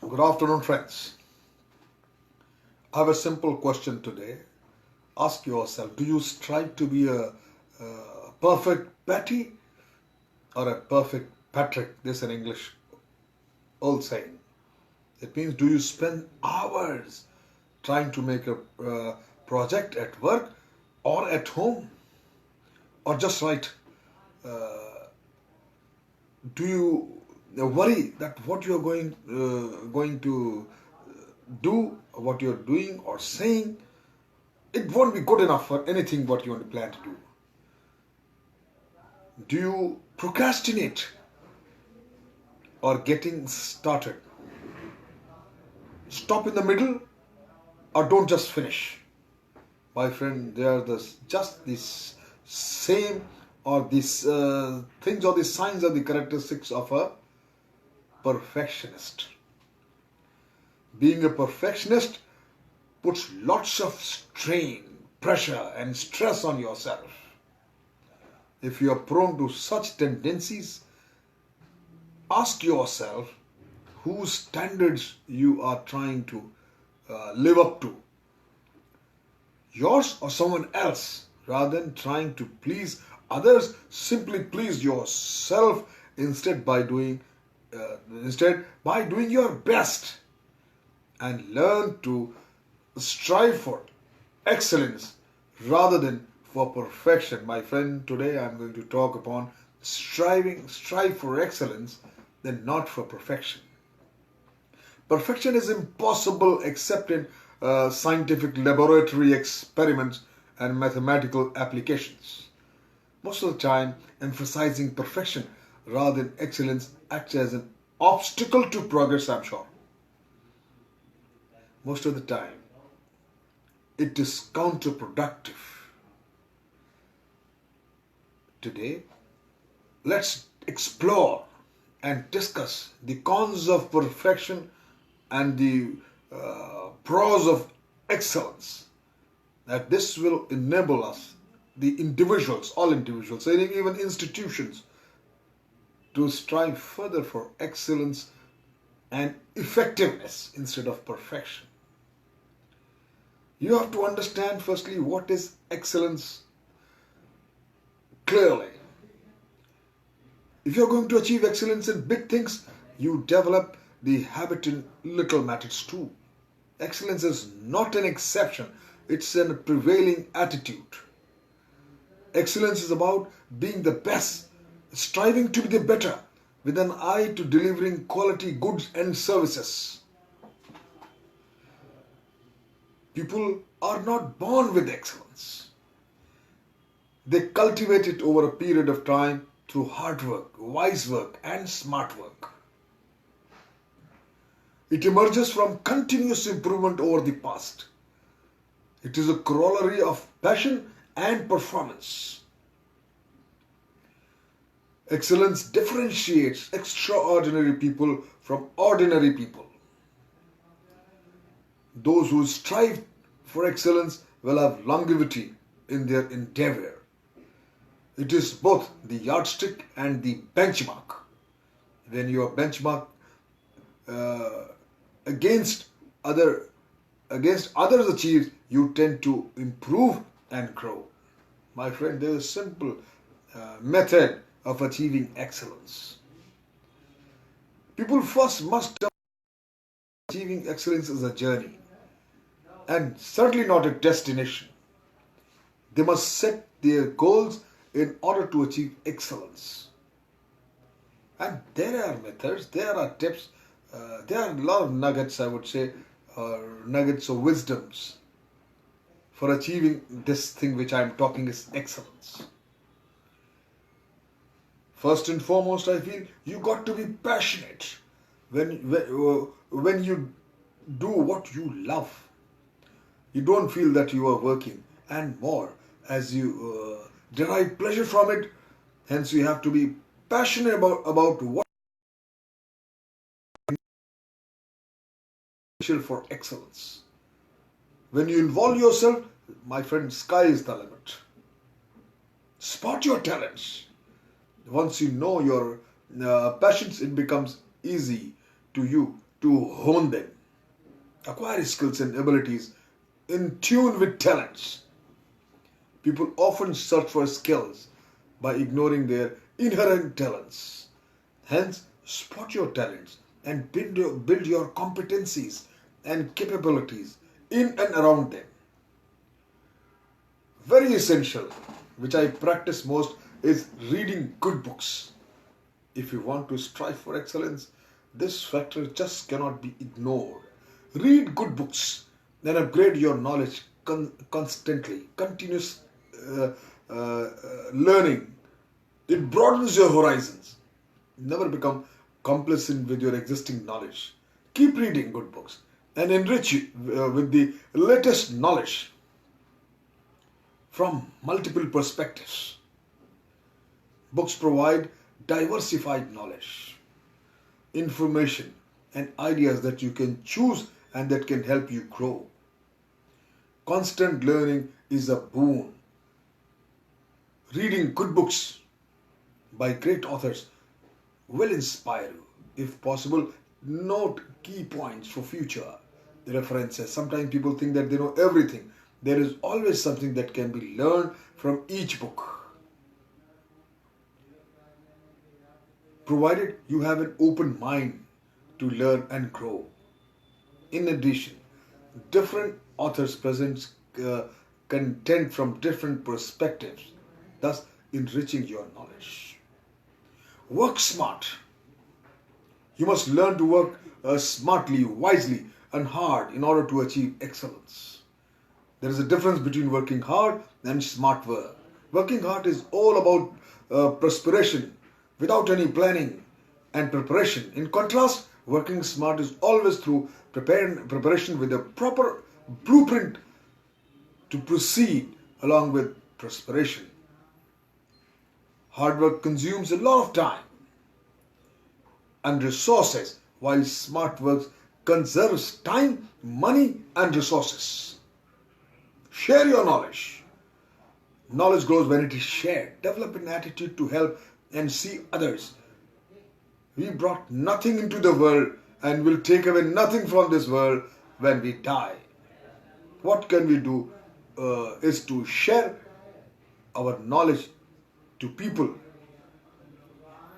Good afternoon, friends. I have a simple question today. Ask yourself, do you strive to be a perfect Patty or a perfect Patrick? This is an English old saying. It means, do you spend hours trying to make a project at work or at home or just right? Do you worry that what you are going to do, what you are doing or saying, it won't be good enough for anything what you want to plan to do? Do you procrastinate or getting started? Stop in the middle or don't just finish? My friend, they are just this same or these things or these signs are the characteristics of a perfectionist. Being a perfectionist puts lots of strain, pressure, and stress on yourself. If you are prone to such tendencies, ask yourself whose standards you are trying to live up to, yours or someone else. Rather than trying to please others, simply please yourself instead by doing your best, and learn to strive for excellence rather than for perfection. My friend, today I'm going to talk upon strive for excellence than not for perfection. Perfection is impossible except in scientific laboratory experiments and mathematical applications. Most of the time, emphasizing perfection rather than excellence acts as an obstacle to progress, I'm sure. Most of the time, it is counterproductive. Today, let's explore and discuss the cons of perfection and the pros of excellence. That this will enable us, the individuals, all individuals, and even institutions, to strive further for excellence and effectiveness instead of perfection. You have to understand firstly what is excellence clearly. If you're going to achieve excellence in big things, you develop the habit in little matters too. Excellence is not an exception, it's a prevailing attitude. Excellence is about being the best, striving to be the better, with an eye to delivering quality goods and services. People are not born with excellence. They cultivate it over a period of time through hard work, wise work, and smart work. It emerges from continuous improvement over the past. It is a corollary of passion and performance. Excellence differentiates extraordinary people from ordinary people. Those who strive for excellence will have longevity in their endeavor. It is both the yardstick and the benchmark. When your benchmark against other against others achieves, you tend to improve and grow. My friend, there is a simple method of achieving excellence. People first must achieving excellence is a journey and certainly not a destination. They must set their goals in order to achieve excellence. And there are methods, there are tips, there are a lot of nuggets, I would say, nuggets of wisdoms for achieving this thing which I am talking is excellence. First and foremost, I feel you got to be passionate when you do what you love. You don't feel that you are working, and more as you derive pleasure from it. Hence, you have to be passionate about what is essential for excellence. When you involve yourself, my friend, sky is the limit. Spot your talents. Once you know your passions, it becomes easy to you to hone them. Acquire skills and abilities in tune with talents. People often search for skills by ignoring their inherent talents. Hence, spot your talents and build your competencies and capabilities in and around them. Very essential, which I practice most, is reading good books. If you want to strive for excellence, this factor just cannot be ignored. Read good books, then upgrade your knowledge constantly. Continuous learning. It broadens your horizons. Never become complacent with your existing knowledge. Keep reading good books and enrich it with the latest knowledge from multiple perspectives. Books provide diversified knowledge, information, and ideas that you can choose and that can help you grow. Constant learning is a boon. Reading good books by great authors will inspire you. If possible, note key points for future references. Sometimes people think that they know everything. There is always something that can be learned from each book, provided you have an open mind to learn and grow. In addition, different authors present content from different perspectives, thus enriching your knowledge. Work smart. You must learn to work smartly, wisely, and hard in order to achieve excellence. There is a difference between working hard and smart work. Working hard is all about perspiration without any planning and preparation. In contrast, working smart is always through preparation with a proper blueprint to proceed along with perspiration. Hard work consumes a lot of time and resources, while smart work conserves time, money, and resources. Share your knowledge. Knowledge grows when it is shared. Develop an attitude to help and see others. We brought nothing into the world and will take away nothing from this world when we die. What can we do is to share our knowledge to people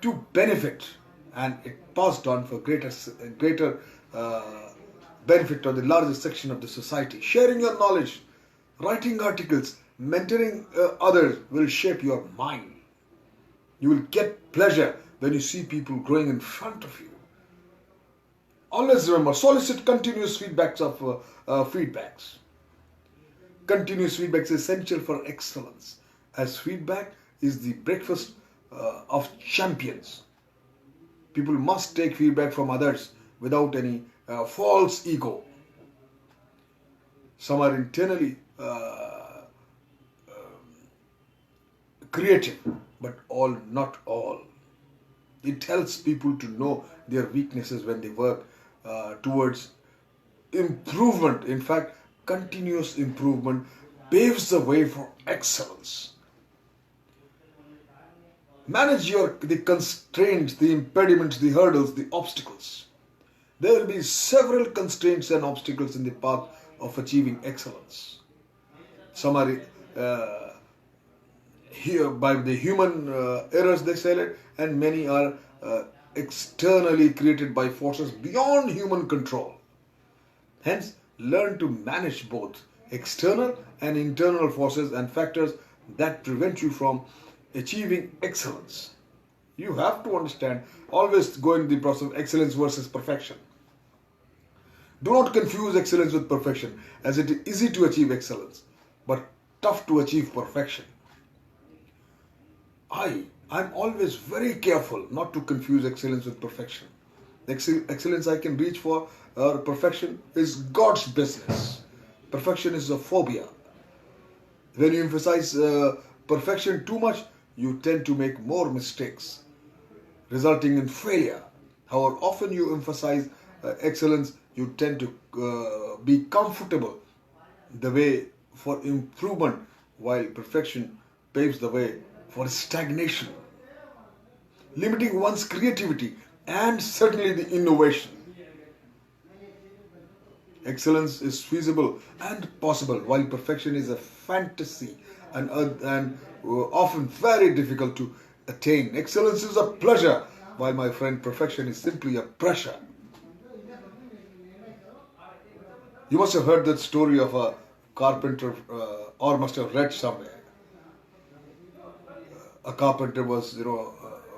to benefit, and it passed on for greater benefit of the largest section of the society. Sharing your knowledge, writing articles, mentoring others will shape your mind. You will get pleasure when you see people growing in front of you. Always remember, solicit continuous feedbacks of feedbacks. Continuous feedback is essential for excellence, as feedback is the breakfast of champions. People must take feedback from others without any false ego. Some are internally creative, but not all. It helps people to know their weaknesses when they work towards improvement. In fact, continuous improvement paves the way for excellence. Manage the constraints, the impediments, the hurdles, the obstacles. There will be several constraints and obstacles in the path of achieving excellence. Some are here by the human errors, they say it, and many are externally created by forces beyond human control. Hence, learn to manage both external and internal forces and factors that prevent you from achieving excellence. You have to understand, always go in the process of excellence versus perfection. Do not confuse excellence with perfection, as it is easy to achieve excellence, but tough to achieve perfection. I'm always very careful not to confuse excellence with perfection. Excellence I can reach for, perfection is God's business. Perfection is a phobia. When you emphasize perfection too much, you tend to make more mistakes, resulting in failure. However often you emphasize excellence, you tend to be comfortable the way for improvement, while perfection paves the way for stagnation, limiting one's creativity and certainly the innovation. Excellence is feasible and possible, while perfection is a fantasy and often very difficult to attain. Excellence is a pleasure, while my friend, perfection is simply a pressure. You must have heard that story of a carpenter, or must have read somewhere. A carpenter was,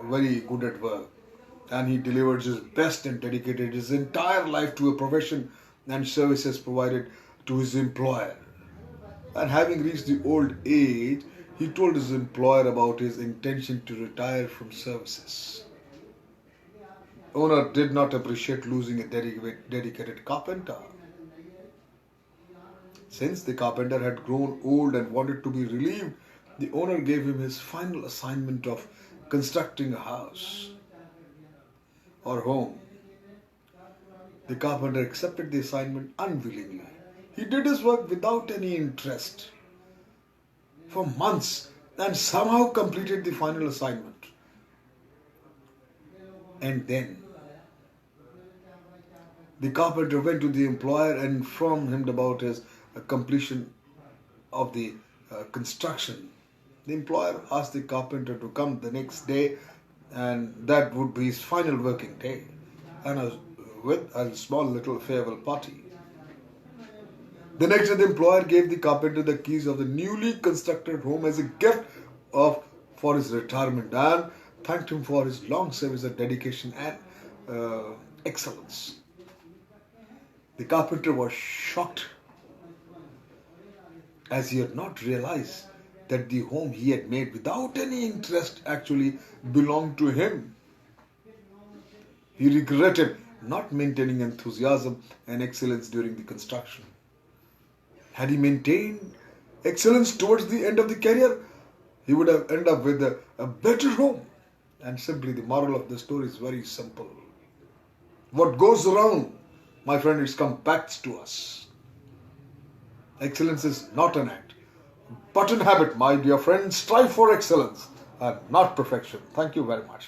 very good at work, and he delivered his best and dedicated his entire life to a profession and services provided to his employer. And having reached the old age, he told his employer about his intention to retire from services. Owner did not appreciate losing a dedicated carpenter. Since the carpenter had grown old and wanted to be relieved, the owner gave him his final assignment of constructing a house or home. The carpenter accepted the assignment unwillingly. He did his work without any interest for months and somehow completed the final assignment. And then the carpenter went to the employer and informed him about his completion of the construction. The employer asked the carpenter to come the next day, and that would be his final working day, and with a small little farewell party. The next day, the employer gave the carpenter the keys of the newly constructed home as a gift for his retirement, and thanked him for his long service and dedication and excellence. The carpenter was shocked, as he had not realized that the home he had made without any interest actually belonged to him. He regretted not maintaining enthusiasm and excellence during the construction. Had he maintained excellence towards the end of the career, he would have ended up with a better home. And simply the moral of the story is very simple. What goes around, my friend, it comes back to us. Excellence is not an act, but an habit, my dear friend. Strive for excellence and not perfection. Thank you very much.